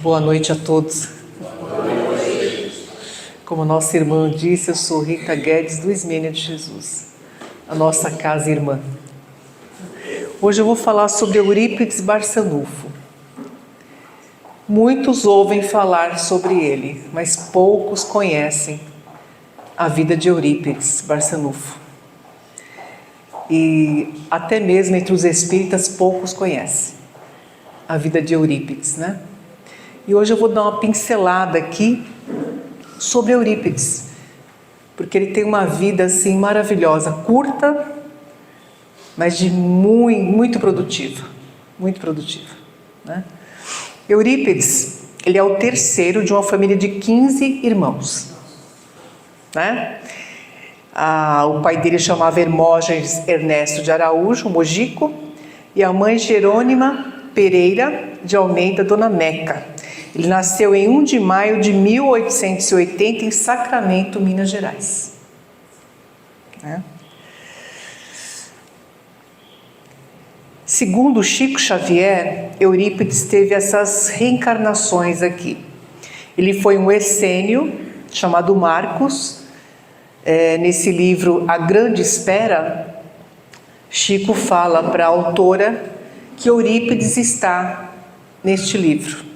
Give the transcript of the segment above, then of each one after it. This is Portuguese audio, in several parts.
Boa noite a todos. Como nossa irmã disse, eu sou Rita Guedes do Ismênia de Jesus, a nossa casa irmã. Hoje eu vou falar sobre Eurípides Barçanufo. Muitos ouvem falar sobre ele, mas poucos conhecem a vida de Eurípides Barçanufo. E até mesmo entre os espíritas poucos conhecem a vida de Eurípides, né? E hoje eu vou dar uma pincelada aqui sobre Eurípides, porque ele tem uma vida assim maravilhosa, curta, mas de muito produtiva, né? Eurípides, ele é o terceiro de uma família de 15 irmãos, né? O pai dele chamava Hermógenes Ernesto de Araújo, Mojico, e a mãe Jerônima Pereira de Almeida, Dona Meca. Ele nasceu em 1 de maio de 1880 em Sacramento, Minas Gerais. Segundo Chico Xavier, Eurípides teve essas reencarnações aqui. Ele foi um essênio chamado Marcos. Nesse livro A Grande Espera, Chico fala para a autora que Eurípides está neste livro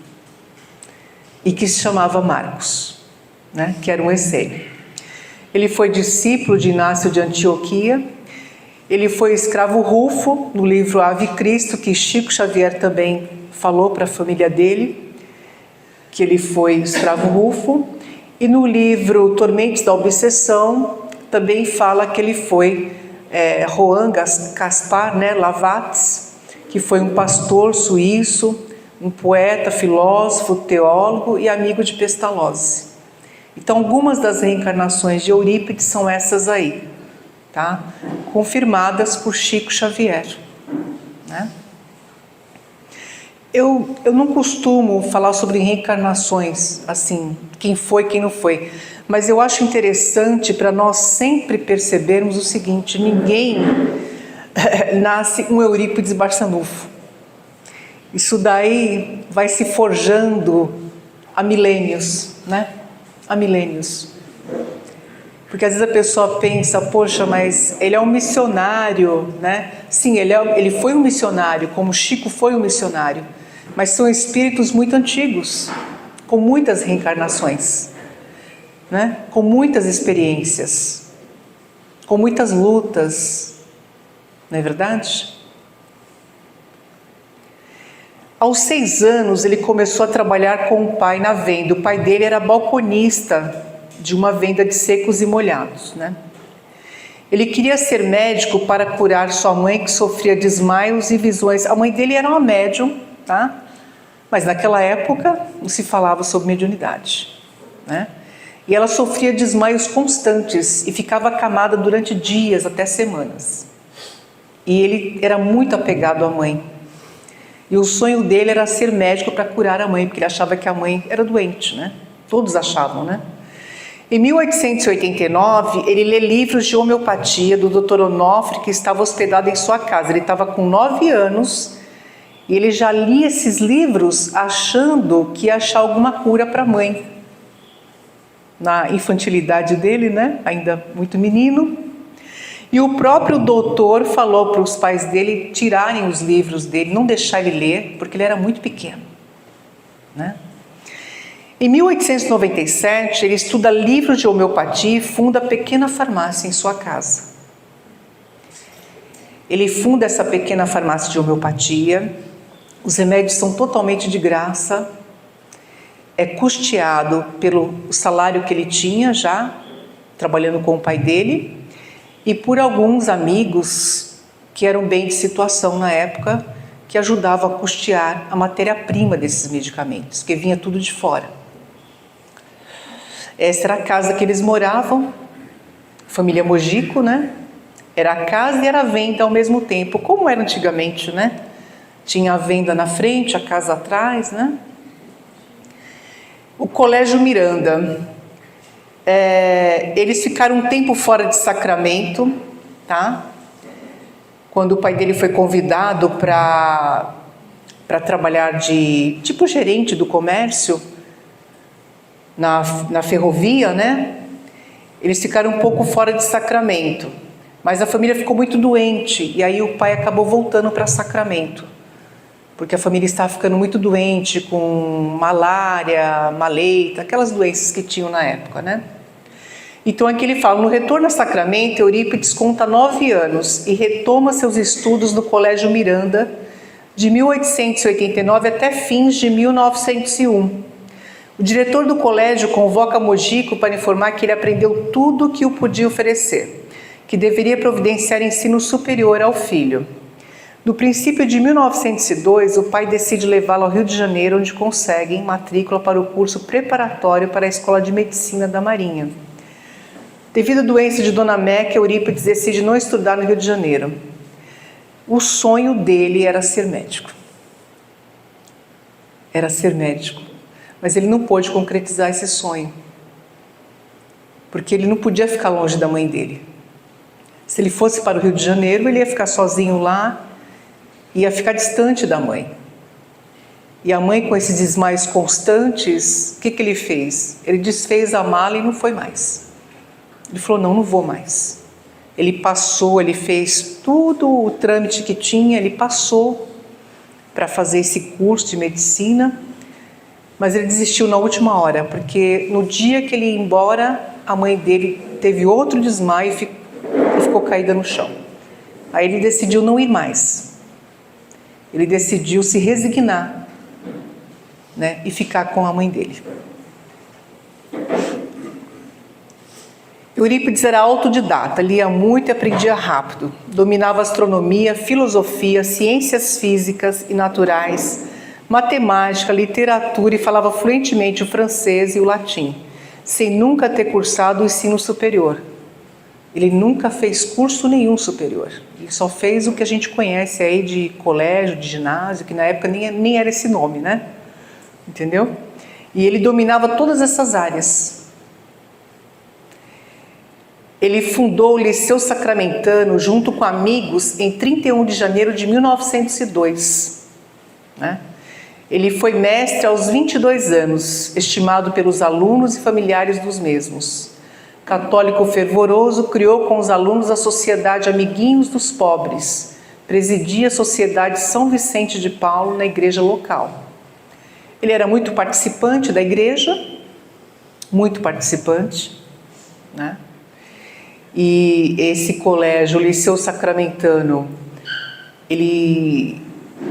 e que se chamava Marcos, né? Que era um essênio. Ele foi discípulo de Inácio de Antioquia. Ele foi escravo Rufo no livro Ave Cristo, que Chico Xavier também falou para a família dele, que ele foi escravo Rufo. E no livro Tormentos da Obsessão também fala que ele foi Juan Caspar, né, Lavates, que foi um pastor suíço, um poeta, filósofo, teólogo e amigo de Pestalozzi. Então, algumas das reencarnações de Eurípides são essas aí, tá? Confirmadas por Chico Xavier, né? Eu não costumo falar sobre reencarnações, assim, quem foi, quem não foi, mas eu acho interessante para nós sempre percebermos o seguinte: ninguém nasce um Eurípides Barçanufo. Isso daí vai se forjando há milênios, né? Há milênios. Porque às vezes a pessoa pensa, poxa, mas ele é um missionário, né? Sim, ele foi um missionário, como Chico foi um missionário, mas são espíritos muito antigos, com muitas reencarnações, né? Com muitas experiências, com muitas lutas, não é verdade? Aos 6 anos, ele começou a trabalhar com o pai na venda. O pai dele era balconista de uma venda de secos e molhados, né? Ele queria ser médico para curar sua mãe, que sofria desmaios e visões. A mãe dele era uma médium, tá? Mas naquela época não se falava sobre mediunidade, né? E ela sofria desmaios constantes e ficava acamada durante dias, até semanas. E ele era muito apegado à mãe. E o sonho dele era ser médico para curar a mãe, porque ele achava que a mãe era doente, né? Todos achavam, né? Em 1889, ele lê livros de homeopatia do Dr. Onofre, que estava hospedado em sua casa. Ele estava com 9 anos e ele já lia esses livros achando que ia achar alguma cura para a mãe. Na infantilidade dele, né? Ainda muito menino. E o próprio doutor falou para os pais dele tirarem os livros dele, não deixar ele ler, porque ele era muito pequeno, né? Em 1897, ele estuda livros de homeopatia e funda a pequena farmácia em sua casa. Ele funda essa pequena farmácia de homeopatia, os remédios são totalmente de graça, é custeado pelo salário que ele tinha já, trabalhando com o pai dele, e por alguns amigos que eram bem de situação na época, que ajudavam a custear a matéria-prima desses medicamentos, que vinha tudo de fora. Essa era a casa que eles moravam, família Mojico, né? Era a casa e era a venda ao mesmo tempo, como era antigamente, né? Tinha a venda na frente, a casa atrás, né? O Colégio Miranda. Eles ficaram um tempo fora de Sacramento, tá? Quando o pai dele foi convidado para para trabalhar de tipo gerente do comércio na ferrovia, né? Eles ficaram um pouco fora de Sacramento, mas a família ficou muito doente e aí o pai acabou voltando para Sacramento, porque a família estava ficando muito doente com malária, maleita, aquelas doenças que tinham na época, né? Então aqui ele fala, no retorno a Sacramento, Eurípides conta 9 anos e retoma seus estudos no Colégio Miranda de 1889 até fins de 1901. O diretor do colégio convoca Mojico para informar que ele aprendeu tudo o que o podia oferecer, que deveria providenciar ensino superior ao filho. No princípio de 1902, o pai decide levá-lo ao Rio de Janeiro, onde conseguem matrícula para o curso preparatório para a Escola de Medicina da Marinha. Devido à doença de Dona Meca, Eurípides decide não estudar no Rio de Janeiro. O sonho dele era ser médico. Era ser médico. Mas ele não pôde concretizar esse sonho. Porque ele não podia ficar longe da mãe dele. Se ele fosse para o Rio de Janeiro, ele ia ficar sozinho lá, ia ficar distante da mãe. E a mãe, com esses desmaios constantes, o que ele fez? Ele desfez a mala e não foi mais. Ele falou, não vou mais. Ele passou, ele fez tudo o trâmite que tinha, ele passou para fazer esse curso de medicina, mas ele desistiu na última hora, porque no dia que ele ia embora, a mãe dele teve outro desmaio e ficou caída no chão. Aí ele decidiu não ir mais. Ele decidiu se resignar, né, e ficar com a mãe dele. Eurípides era autodidata, lia muito e aprendia rápido. Dominava astronomia, filosofia, ciências físicas e naturais, matemática, literatura e falava fluentemente o francês e o latim, sem nunca ter cursado o ensino superior. Ele nunca fez curso nenhum superior. Ele só fez o que a gente conhece aí de colégio, de ginásio, que na época nem era esse nome, né? Entendeu? E ele dominava todas essas áreas. Ele fundou o Liceu Sacramentano junto com amigos em 31 de janeiro de 1902. Né? Ele foi mestre aos 22 anos, estimado pelos alunos e familiares dos mesmos. Católico fervoroso, criou com os alunos a Sociedade Amiguinhos dos Pobres, presidia a Sociedade São Vicente de Paulo na igreja local. Ele era muito participante da igreja, muito participante, né? E esse colégio, o Liceu Sacramentano, ele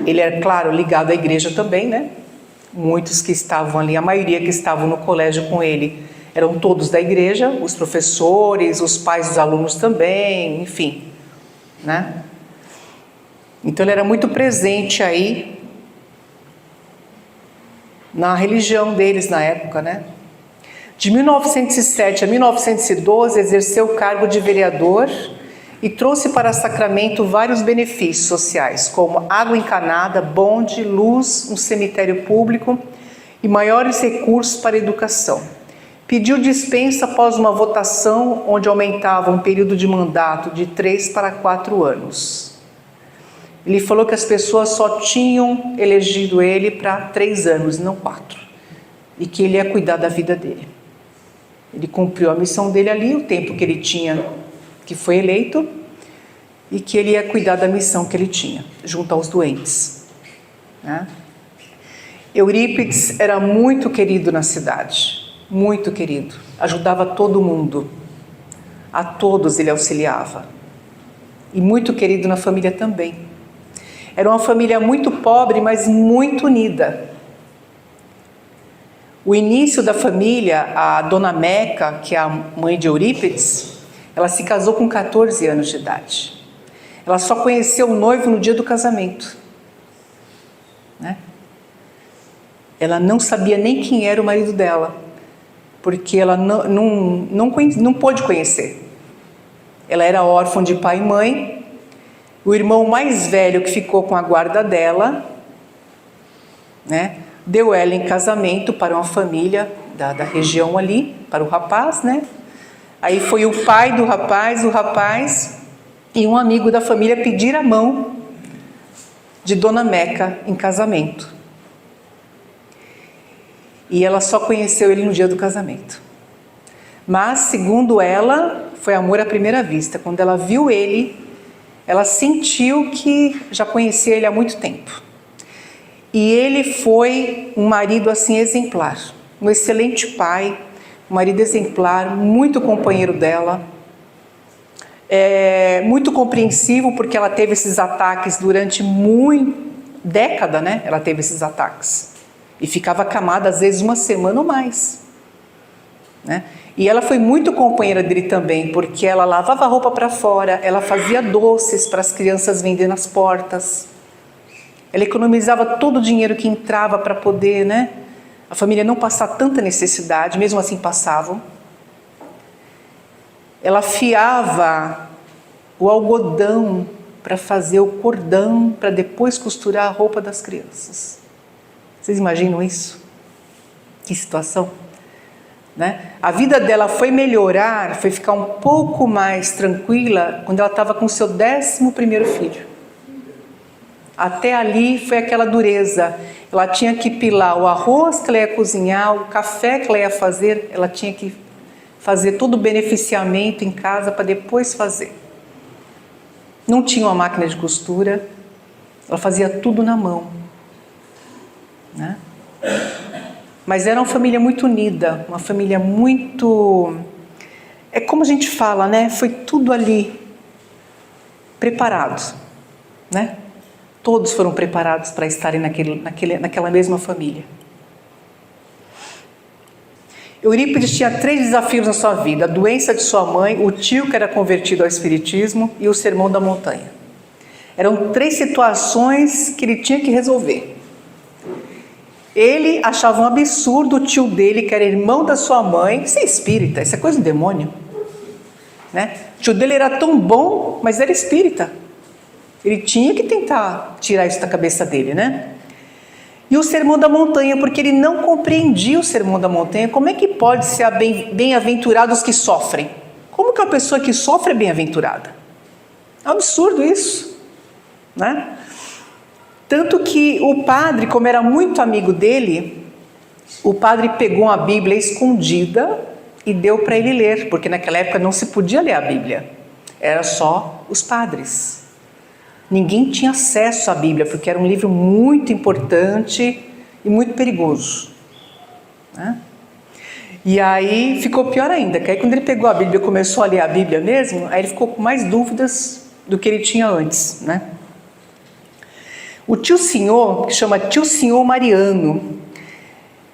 é, claro, ligado à igreja também, né? Muitos que estavam ali, a maioria que estavam no colégio com ele, eram todos da igreja, os professores, os pais dos alunos também, enfim, né? Então ele era muito presente aí na religião deles na época, né? De 1907 a 1912, exerceu o cargo de vereador e trouxe para Sacramento vários benefícios sociais, como água encanada, bonde, luz, um cemitério público e maiores recursos para a educação. Pediu dispensa após uma votação onde aumentava um período de mandato de 3 para 4 anos. Ele falou que as pessoas só tinham elegido ele para 3 anos, não 4, e que ele ia cuidar da vida dele. Ele cumpriu a missão dele ali, o tempo que ele tinha, que foi eleito, e que ele ia cuidar da missão que ele tinha, junto aos doentes. Né? Eurípides era muito querido na cidade, muito querido. Ajudava todo mundo, a todos ele auxiliava. E muito querido na família também. Era uma família muito pobre, mas muito unida. O início da família, a Dona Meca, que é a mãe de Eurípides, ela se casou com 14 anos de idade. Ela só conheceu o noivo no dia do casamento. Né? Ela não sabia nem quem era o marido dela, porque ela não pôde conhecer. Ela era órfã de pai e mãe. O irmão mais velho, que ficou com a guarda dela, né, deu ela em casamento para uma família da região ali, para o rapaz, né? Aí foi o pai do rapaz e um amigo da família pedir a mão de Dona Meca em casamento. E ela só conheceu ele no dia do casamento. Mas, segundo ela, foi amor à primeira vista. Quando ela viu ele, ela sentiu que já conhecia ele há muito tempo. E ele foi um marido assim exemplar, um excelente pai, um marido exemplar, muito companheiro dela, muito compreensivo, porque ela teve esses ataques durante década, né? Ela teve esses ataques e ficava acamada às vezes uma semana ou mais, né? E ela foi muito companheira dele também, porque ela lavava a roupa para fora, ela fazia doces para as crianças vender nas portas, ela economizava todo o dinheiro que entrava para poder, né, a família não passar tanta necessidade, mesmo assim passavam. Ela afiava o algodão para fazer o cordão, para depois costurar a roupa das crianças. Vocês imaginam isso? Que situação? Né? A vida dela foi melhorar, foi ficar um pouco mais tranquila quando ela estava com seu 11º filho. Até ali foi aquela dureza. Ela tinha que pilar o arroz que ela ia cozinhar, o café que ela ia fazer, ela tinha que fazer todo o beneficiamento em casa para depois fazer. Não tinha uma máquina de costura, ela fazia tudo na mão, né? Mas era uma família muito unida, uma família muito... É como a gente fala, né? Foi tudo ali preparado, né? Todos foram preparados para estarem naquela mesma família. Eurípides tinha 3 desafios na sua vida: a doença de sua mãe, o tio que era convertido ao espiritismo e o sermão da montanha. Eram 3 situações que ele tinha que resolver. Ele achava um absurdo o tio dele, que era irmão da sua mãe, ser espírita, isso é coisa do demônio, né? O tio dele era tão bom, mas era espírita. Ele tinha que tentar tirar isso da cabeça dele, né? E o sermão da montanha, porque ele não compreendia o sermão da montanha. Como é que pode ser bem-aventurados os que sofrem? Como que uma pessoa que sofre é bem-aventurada? É um absurdo isso, né? Tanto que o padre, como era muito amigo dele, o padre pegou uma Bíblia escondida e deu para ele ler, porque naquela época não se podia ler a Bíblia, era só os padres. Ninguém tinha acesso à Bíblia, porque era um livro muito importante e muito perigoso, né? E aí ficou pior ainda, que aí quando ele pegou a Bíblia e começou a ler a Bíblia mesmo, aí ele ficou com mais dúvidas do que ele tinha antes, né? O tio Senhor, que chama tio Senhor Mariano,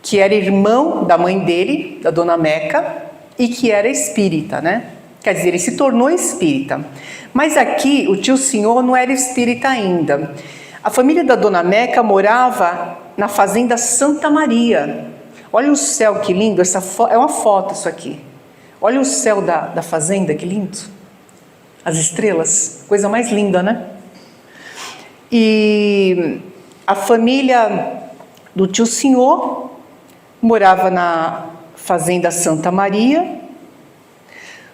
que era irmão da mãe dele, da Dona Meca, e que era espírita, né? Quer dizer, ele se tornou espírita. Mas aqui o tio Senhor não era espírita ainda. A família da Dona Meca morava na fazenda Santa Maria. Olha o céu, que lindo, é uma foto isso aqui. Olha o céu da fazenda, que lindo. As estrelas, coisa mais linda, né? E a família do tio Senhor morava na fazenda Santa Maria.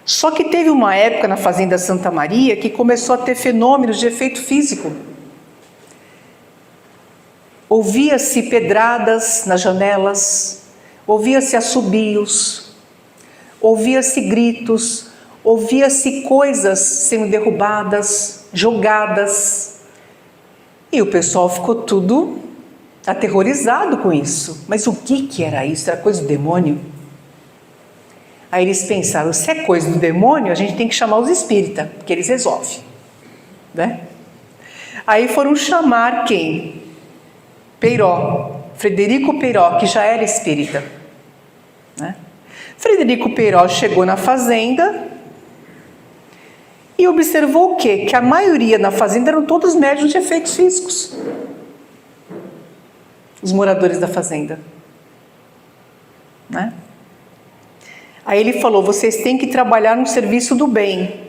Só que teve uma época na fazenda Santa Maria que começou a ter fenômenos de efeito físico. Ouvia-se pedradas nas janelas, ouvia-se assobios, ouvia-se gritos, ouvia-se coisas sendo derrubadas, jogadas. E o pessoal ficou tudo aterrorizado com isso. Mas o que era isso? Era coisa do demônio? Aí eles pensaram, se é coisa do demônio, a gente tem que chamar os espíritas, porque eles resolvem, né? Aí foram chamar quem? Peiró, Frederico Peiró, que já era espírita, né? Frederico Peiró chegou na fazenda e observou o quê? Que a maioria na fazenda eram todos médiuns de efeitos físicos. Os moradores da fazenda, né? Aí ele falou, vocês têm que trabalhar no serviço do bem.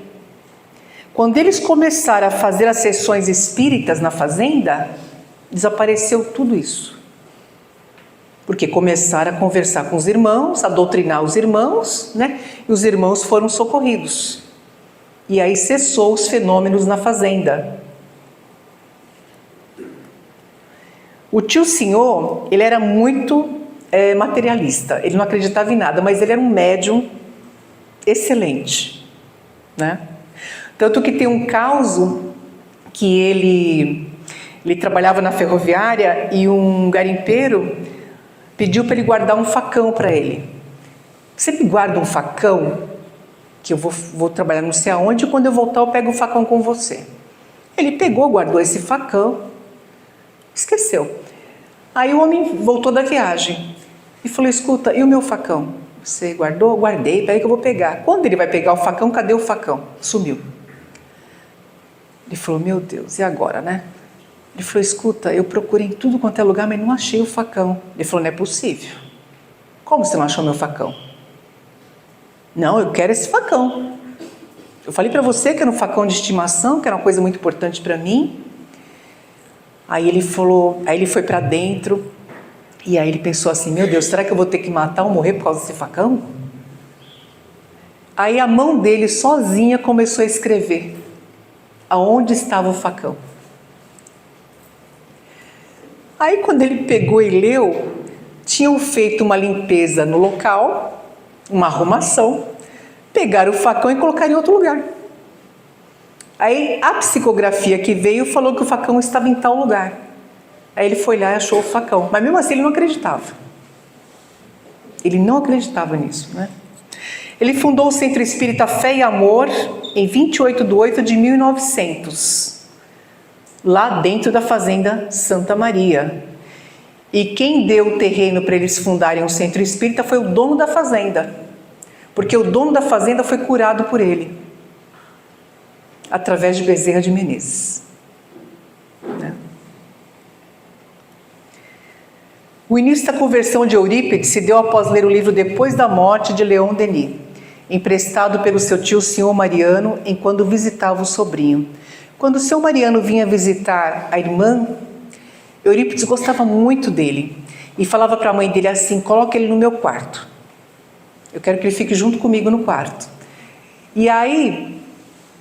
Quando eles começaram a fazer as sessões espíritas na fazenda, desapareceu tudo isso. Porque começaram a conversar com os irmãos, a doutrinar os irmãos, né? E os irmãos foram socorridos. E aí cessou os fenômenos na fazenda. O tio Senhor, ele era muito materialista, ele não acreditava em nada, mas ele era um médium excelente, né? Tanto que tem um caso que ele trabalhava na ferroviária e um garimpeiro pediu para ele guardar um facão para ele. Você me guarda um facão, que eu vou trabalhar não sei aonde, e quando eu voltar eu pego o facão com você. Ele pegou, guardou esse facão, esqueceu. Aí o homem voltou da viagem e falou, escuta, e o meu facão? Você guardou? Guardei, peraí que eu vou pegar. Quando ele vai pegar o facão, cadê o facão? Sumiu. Ele falou, meu Deus, e agora, né? Ele falou, escuta, eu procurei em tudo quanto é lugar, mas não achei o facão. Ele falou, não é possível. Como você não achou meu facão? Não, eu quero esse facão. Eu falei para você que era um facão de estimação, que era uma coisa muito importante para mim. Aí ele falou, aí ele foi para dentro, e aí ele pensou assim, meu Deus, será que eu vou ter que matar ou morrer por causa desse facão? Aí a mão dele sozinha começou a escrever aonde estava o facão. Aí quando ele pegou e leu, tinham feito uma limpeza no local, uma arrumação, pegaram o facão e colocaram em outro lugar. Aí a psicografia que veio falou que o facão estava em tal lugar. Aí ele foi lá e achou o facão, mas mesmo assim ele não acreditava. Ele não acreditava nisso, né? Ele fundou o Centro Espírita Fé e Amor em 28/8/1900, lá dentro da Fazenda Santa Maria. E quem deu o terreno para eles fundarem o Centro Espírita foi o dono da fazenda, porque o dono da fazenda foi curado por ele, através de Bezerra de Menezes. O início da conversão de Eurípides se deu após ler o livro Depois da Morte, de Leon Denis, emprestado pelo seu tio Senhor Mariano enquanto visitava o sobrinho. Quando o Senhor Mariano vinha visitar a irmã, Eurípides gostava muito dele e falava para a mãe dele assim, coloca ele no meu quarto. Eu quero que ele fique junto comigo no quarto. E aí,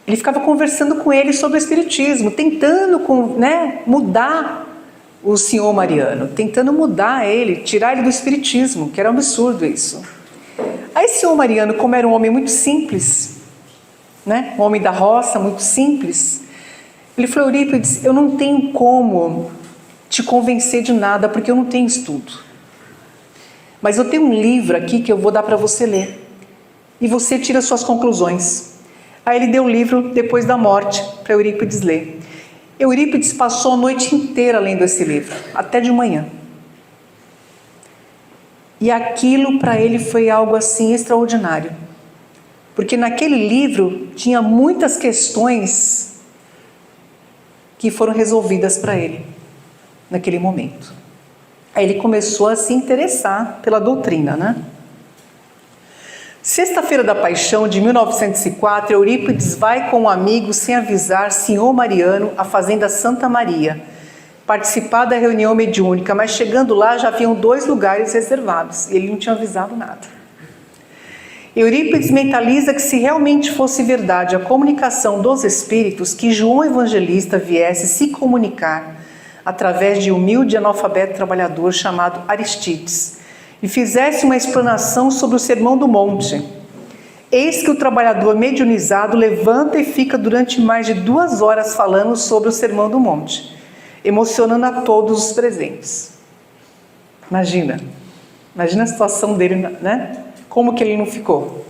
ele ficava conversando com ele sobre o espiritismo, tentando mudar o Senhor Mariano, tentando mudar ele, tirar ele do espiritismo, que era um absurdo isso. Aí o Senhor Mariano, como era um homem muito simples, um homem da roça, muito simples, ele falou, Eurípides, eu não tenho como te convencer de nada, porque eu não tenho estudo. Mas eu tenho um livro aqui que eu vou dar para você ler. E você tira suas conclusões. Aí ele deu o livro Depois da Morte para Eurípides ler. Eurípides passou a noite inteira lendo esse livro, até de manhã. E aquilo para ele foi algo assim extraordinário. Porque naquele livro tinha muitas questões que foram resolvidas para ele, naquele momento. Aí ele começou a se interessar pela doutrina, Sexta-feira da Paixão de 1904, Eurípides vai com um amigo sem avisar Senhor Mariano à Fazenda Santa Maria, participar da reunião mediúnica, mas chegando lá já haviam 2 lugares reservados e ele não tinha avisado nada. Eurípides mentaliza que se realmente fosse verdade a comunicação dos espíritos, que João Evangelista viesse se comunicar através de um humilde analfabeto trabalhador chamado Aristides, e fizesse uma explanação sobre o Sermão do Monte. Eis que o trabalhador mediunizado levanta e fica durante mais de 2 horas falando sobre o Sermão do Monte, emocionando a todos os presentes. Imagina a situação dele, Como que ele não ficou?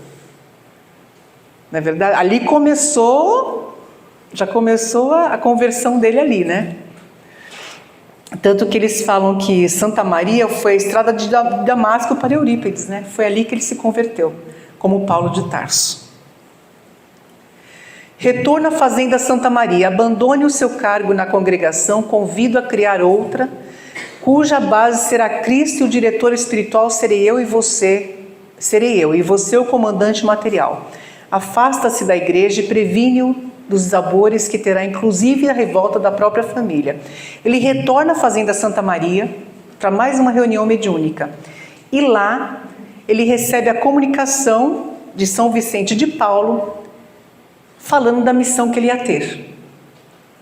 Não é verdade? Ali já começou a conversão dele ali, Tanto que eles falam que Santa Maria foi a estrada de Damasco para Eurípides, Foi ali que ele se converteu, como Paulo de Tarso. Retorno à Fazenda Santa Maria, abandone o seu cargo na congregação, convido a criar outra, cuja base será Cristo e o diretor espiritual serei eu e você o comandante material. Afasta-se da igreja e previne-o dos desabores que terá inclusive a revolta da própria família. Ele retorna à Fazenda Santa Maria para mais uma reunião mediúnica. E lá ele recebe a comunicação de São Vicente de Paulo falando da missão que ele ia ter.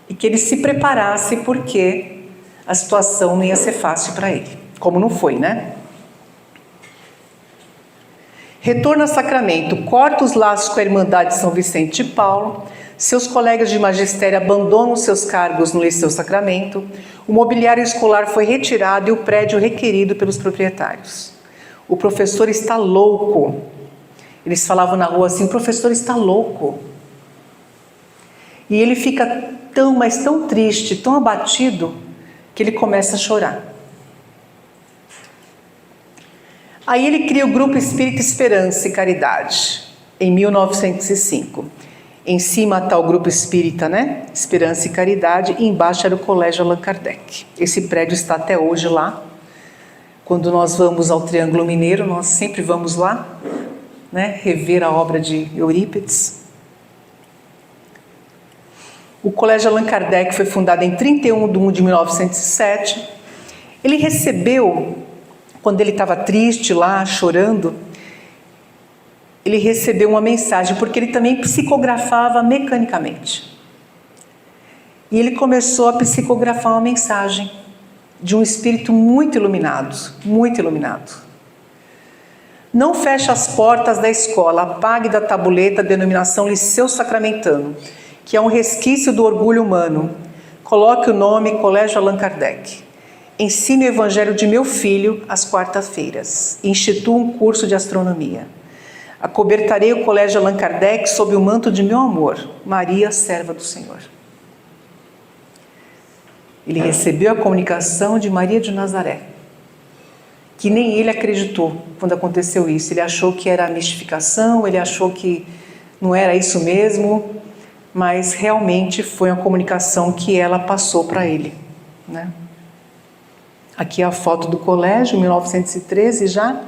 E que ele se preparasse porque a situação não ia ser fácil para ele, como não foi, né? Retorna a Sacramento, corta os laços com a Irmandade de São Vicente de Paulo, seus colegas de magistério abandonam seus cargos no Liceu Sacramento, o mobiliário escolar foi retirado e o prédio requerido pelos proprietários. O professor está louco. Eles falavam na rua assim, o professor está louco. E ele fica tão, mas tão triste, tão abatido, que ele começa a chorar. Aí ele cria o Grupo Espírita Esperança e Caridade, em 1905. Em cima está o Grupo Espírita, né? Esperança e Caridade, e embaixo era o Colégio Allan Kardec. Esse prédio está até hoje lá. Quando nós vamos ao Triângulo Mineiro, nós sempre vamos lá, né? Rever a obra de Eurípides. O Colégio Allan Kardec foi fundado em 31 de 1 de 1907. Ele recebeu, quando ele estava triste lá, chorando, ele recebeu uma mensagem, porque ele também psicografava mecanicamente. E ele começou a psicografar uma mensagem de um espírito muito iluminado, muito iluminado. Não feche as portas da escola, apague da tabuleta a denominação Liceu Sacramentano, que é um resquício do orgulho humano. Coloque o nome Colégio Allan Kardec. Ensine o Evangelho de meu filho às quartas-feiras. Institua um curso de astronomia. Acobertarei o Colégio Allan Kardec sob o manto de meu amor, Maria, serva do Senhor. Ele recebeu a comunicação de Maria de Nazaré, que nem ele acreditou quando aconteceu isso. Ele achou que era mistificação, ele achou que não era isso mesmo, mas realmente foi uma comunicação que ela passou para ele, né? Aqui é a foto do colégio, 1913 já,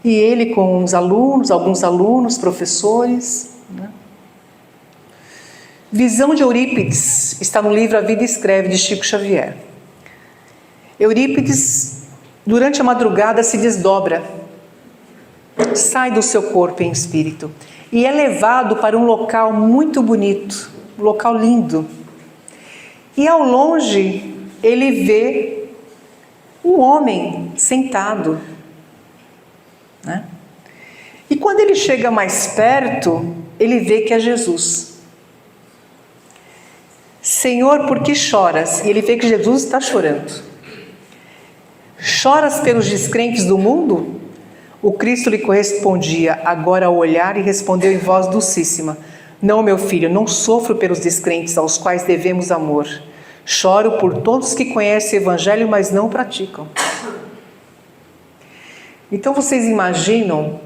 e ele com os alunos, alguns alunos, professores, né? Visão de Eurípides está no livro A Vida Escreve, de Chico Xavier. Eurípides, durante a madrugada, se desdobra, sai do seu corpo em espírito e é levado para um local muito bonito, um local lindo. E ao longe ele vê um homem sentado, né? E quando ele chega mais perto, ele vê que é Jesus. Senhor, por que choras? E ele vê que Jesus está chorando. Choras pelos descrentes do mundo? O Cristo lhe correspondia agora ao olhar e respondeu em voz docíssima: não, meu filho, não sofro pelos descrentes aos quais devemos amor. Choro por todos que conhecem o Evangelho, mas não o praticam. Então vocês imaginam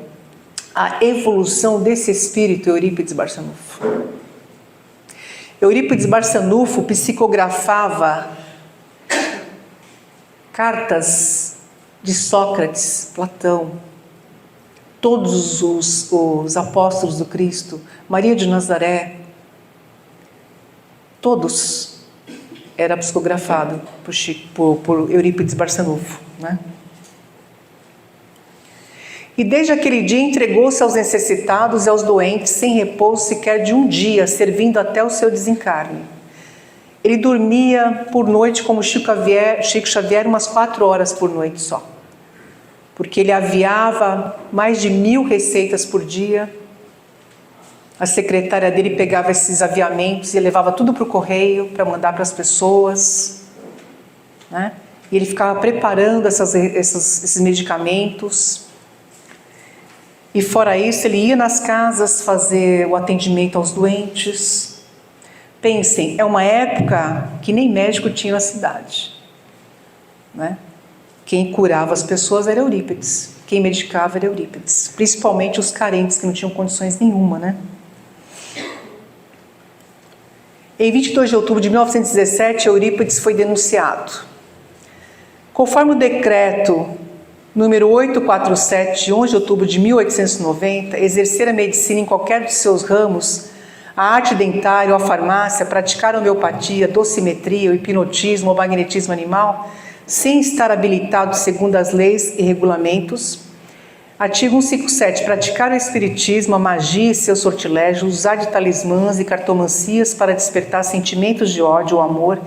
a evolução desse espírito Eurípides Barçanufo. Eurípides Barçanufo psicografava cartas de Sócrates, Platão, todos os apóstolos do Cristo, Maria de Nazaré, todos era psicografado por Eurípides Barçanufo, né? E desde aquele dia entregou-se aos necessitados e aos doentes, sem repouso sequer de um dia, servindo até o seu desencarne. Ele dormia por noite, como Chico Xavier, umas 4 horas por noite só. Porque ele aviava mais de 1000 receitas por dia. A secretária dele pegava esses aviamentos e levava tudo para o correio, para mandar para as pessoas, né? E ele ficava preparando esses medicamentos. E fora isso, ele ia nas casas fazer o atendimento aos doentes. Pensem, é uma época que nem médico tinha na cidade, né? Quem curava as pessoas era Eurípides, quem medicava era Eurípides, principalmente os carentes que não tinham condições nenhuma, né? Em 22 de outubro de 1917, Eurípides foi denunciado. Conforme o decreto número 847, de 11 de outubro de 1890, exercer a medicina em qualquer dos seus ramos, a arte dentária ou a farmácia, praticar a homeopatia, dosimetria, o hipnotismo ou magnetismo animal, sem estar habilitado segundo as leis e regulamentos. Artigo 157. Praticar o espiritismo, a magia e seus sortilégios, usar de talismãs e cartomancias para despertar sentimentos de ódio ou amor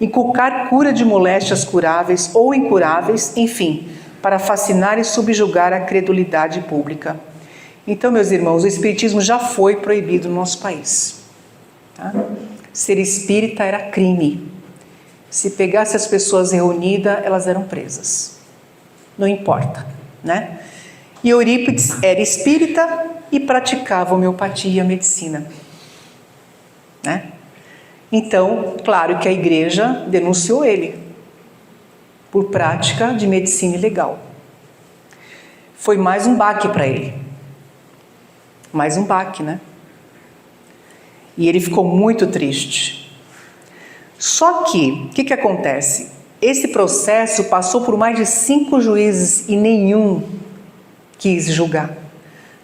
inculcar cura de moléstias curáveis ou incuráveis, enfim, para fascinar e subjugar a credulidade pública. Então, meus irmãos, o espiritismo já foi proibido no nosso país. Tá? Ser espírita era crime. Se pegasse as pessoas reunidas, elas eram presas. Não importa, né? E Eurípides era espírita e praticava homeopatia e a medicina, né? Então, claro que a igreja denunciou ele por prática de medicina ilegal. Foi mais um baque para ele. Mais um baque, né? E ele ficou muito triste. Só que, o que acontece? Esse processo passou por mais de 5 juízes e nenhum quis julgar.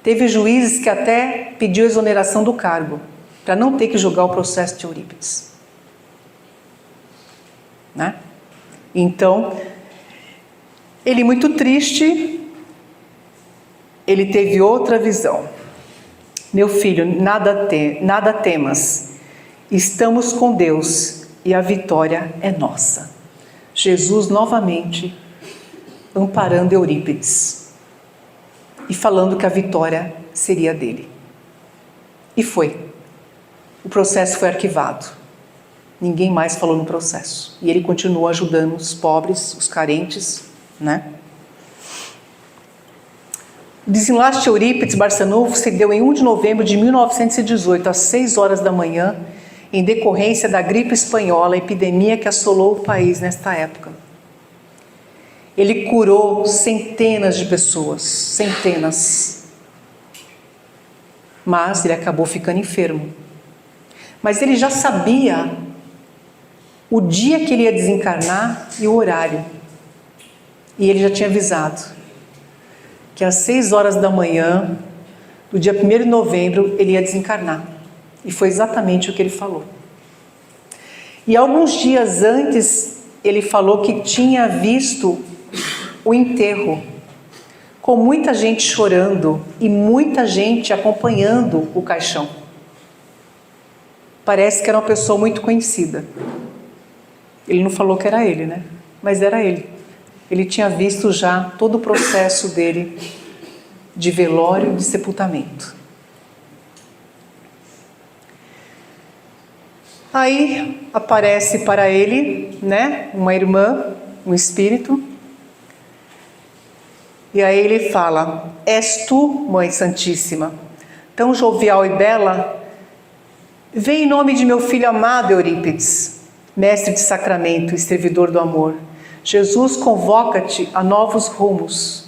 Teve juízes que até pediu exoneração do cargo, para não ter que julgar o processo de Eurípides. Né? Então, ele muito triste, ele teve outra visão. Meu filho, nada temas, estamos com Deus e a vitória é nossa. Jesus novamente amparando Eurípides e falando que a vitória seria dele. E foi. O processo foi arquivado. Ninguém mais falou no processo. E ele continuou ajudando os pobres, os carentes, né? O desenlace de Eurípides Barçanufo se deu em 1 de novembro de 1918, às 6 horas da manhã, em decorrência da gripe espanhola, a epidemia que assolou o país nesta época. Ele curou centenas de pessoas, centenas. Mas ele acabou ficando enfermo. Mas ele já sabia o dia que ele ia desencarnar e o horário. E ele já tinha avisado que às 6 horas da manhã, do dia 1º de novembro, ele ia desencarnar. E foi exatamente o que ele falou. E alguns dias antes, ele falou que tinha visto o enterro, com muita gente chorando e muita gente acompanhando o caixão. Parece que era uma pessoa muito conhecida. Ele não falou que era ele, né? Mas era ele. Ele tinha visto já todo o processo dele de velório e de sepultamento. Aí aparece para ele, né, uma irmã, um espírito, e aí ele fala: és tu, Mãe Santíssima, tão jovial e bela? Vem em nome de meu filho amado Eurípides, mestre de sacramento e servidor do amor. Jesus convoca-te a novos rumos.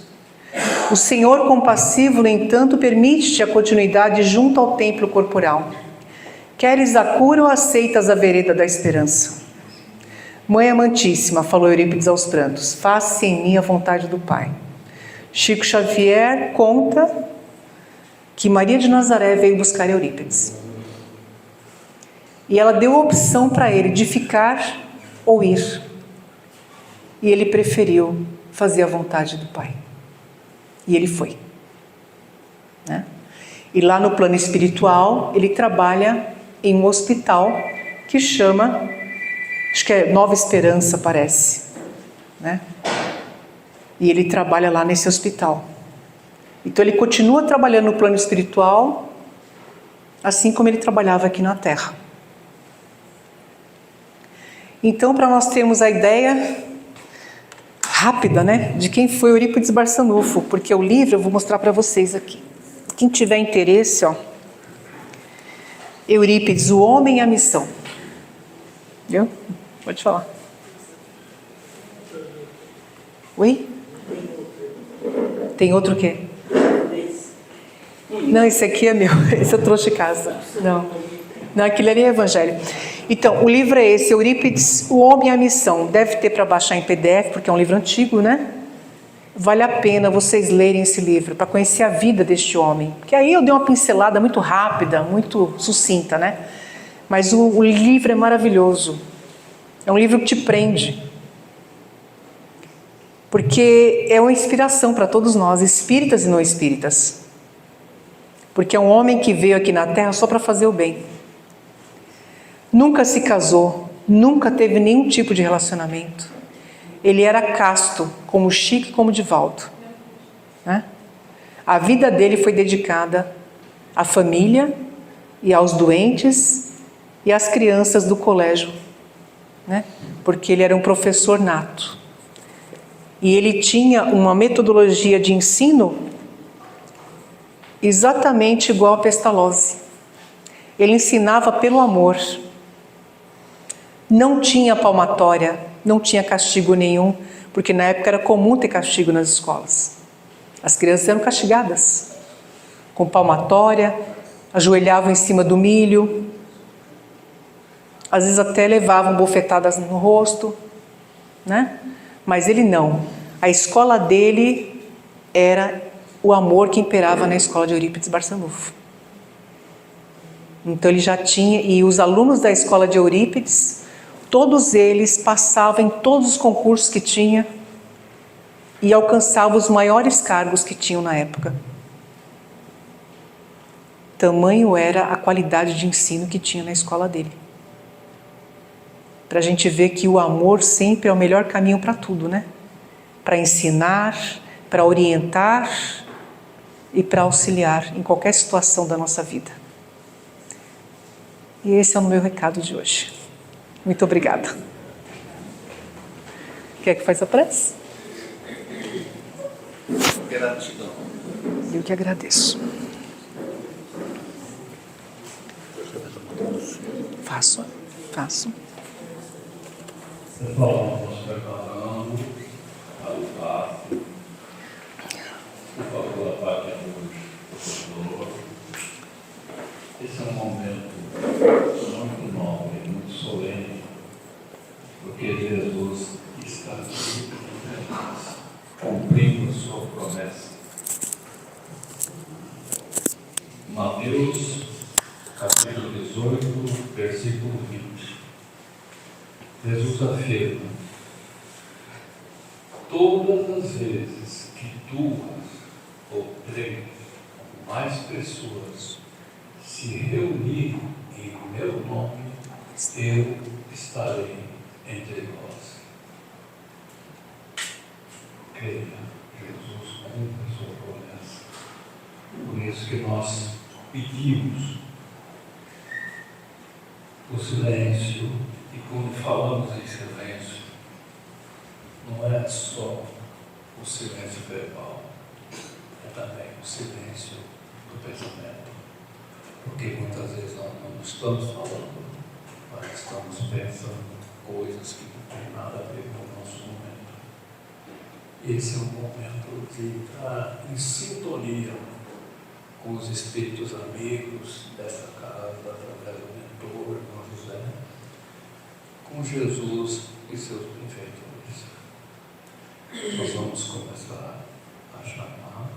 O Senhor compassivo, no entanto, permite-te a continuidade junto ao templo corporal. Queres a cura ou aceitas a vereda da esperança? Mãe amantíssima, falou Eurípides aos prantos, faça em mim a vontade do Pai. Chico Xavier conta que Maria de Nazaré veio buscar Eurípides. E ela deu a opção para ele de ficar ou ir. E ele preferiu fazer a vontade do Pai. E ele foi. Né? E lá no plano espiritual, ele trabalha em um hospital que chama, acho que é Nova Esperança, parece. Né? E ele trabalha lá nesse hospital. Então ele continua trabalhando no plano espiritual, assim como ele trabalhava aqui na Terra. Então, para nós termos a ideia rápida, né, de quem foi Eurípides Barçanufo, porque o livro eu vou mostrar para vocês aqui. Quem tiver interesse, ó, Eurípides, o homem e a missão. Viu? Pode falar. Oi? Tem outro o quê? Não, esse aqui é meu. Esse eu trouxe de casa. Não, aquele ali é evangelho. Então, o livro é esse, Eurípides, o homem e a missão. Deve ter para baixar em PDF, porque é um livro antigo, né? Vale a pena vocês lerem esse livro, para conhecer a vida deste homem. Porque aí eu dei uma pincelada muito rápida, muito sucinta, né? Mas o livro é maravilhoso. É um livro que te prende. Porque é uma inspiração para todos nós, espíritas e não espíritas. Porque é um homem que veio aqui na Terra só para fazer o bem. Nunca se casou, nunca teve nenhum tipo de relacionamento. Ele era casto, como Chico e como Divaldo, né? A vida dele foi dedicada à família e aos doentes e às crianças do colégio, né? Porque ele era um professor nato. E ele tinha uma metodologia de ensino exatamente igual a Pestalozzi. Ele ensinava pelo amor. Não tinha palmatória, não tinha castigo nenhum, porque na época era comum ter castigo nas escolas. As crianças eram castigadas com palmatória, ajoelhavam em cima do milho, às vezes até levavam bofetadas no rosto, né? Mas ele não. A escola dele era o amor que imperava na escola de Eurípides Barçanufo. Então ele já tinha, e os alunos da escola de Eurípides, todos eles passavam em todos os concursos que tinha e alcançavam os maiores cargos que tinham na época. Tamanho era a qualidade de ensino que tinha na escola dele. Para a gente ver que o amor sempre é o melhor caminho para tudo, né? Para ensinar, para orientar e para auxiliar em qualquer situação da nossa vida. E esse é o meu recado de hoje. Muito obrigada. Quer que faça a prece? Gratidão. Eu que agradeço. Faço. Vamos nos preparando para o passo. Por favor, a parte de hoje, professor. Esse é um momento muito nobre, muito solene, porque Jesus está aqui entre nós, cumprindo a sua promessa. Mateus, capítulo 18, versículo 20. Jesus afirma: todas as vezes que duas ou três ou mais pessoas se reunirem em meu nome, eu estarei entre vós. Creia, Jesus cumpre a sua promessa. Por isso que nós pedimos o silêncio. E quando falamos em silêncio, não é só o silêncio verbal, é também o silêncio do pensamento. Porque muitas vezes nós não estamos falando, mas estamos pensando coisas que não têm nada a ver com o nosso momento. Esse é um momento de estar em sintonia com os espíritos amigos dessa casa, através do mentor, irmão José, com Jesus e seus benfeitores. Nós vamos começar a chamar,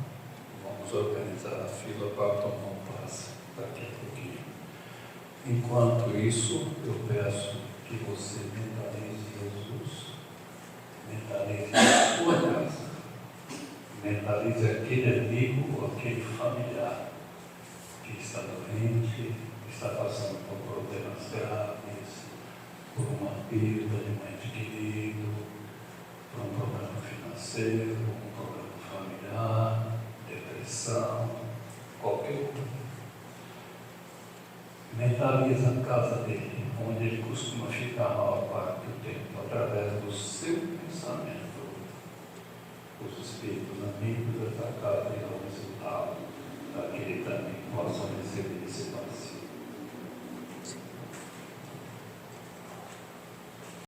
vamos organizar a fila para tomar um passe daqui a pouquinho. Enquanto isso, eu peço que você mentalize Jesus, mentalize a sua casa, mentalize aquele amigo ou aquele familiar que está doente, que está passando por problemas graves, por uma perda de um ente querido, por um problema financeiro, um problema familiar, depressão, qualquer coisa. Mentaliza a casa dele, onde ele costuma ficar a maior parte do tempo, através do seu pensamento. Os espíritos amigos dessa casa irão resultado para que ele também possa receber esse dom.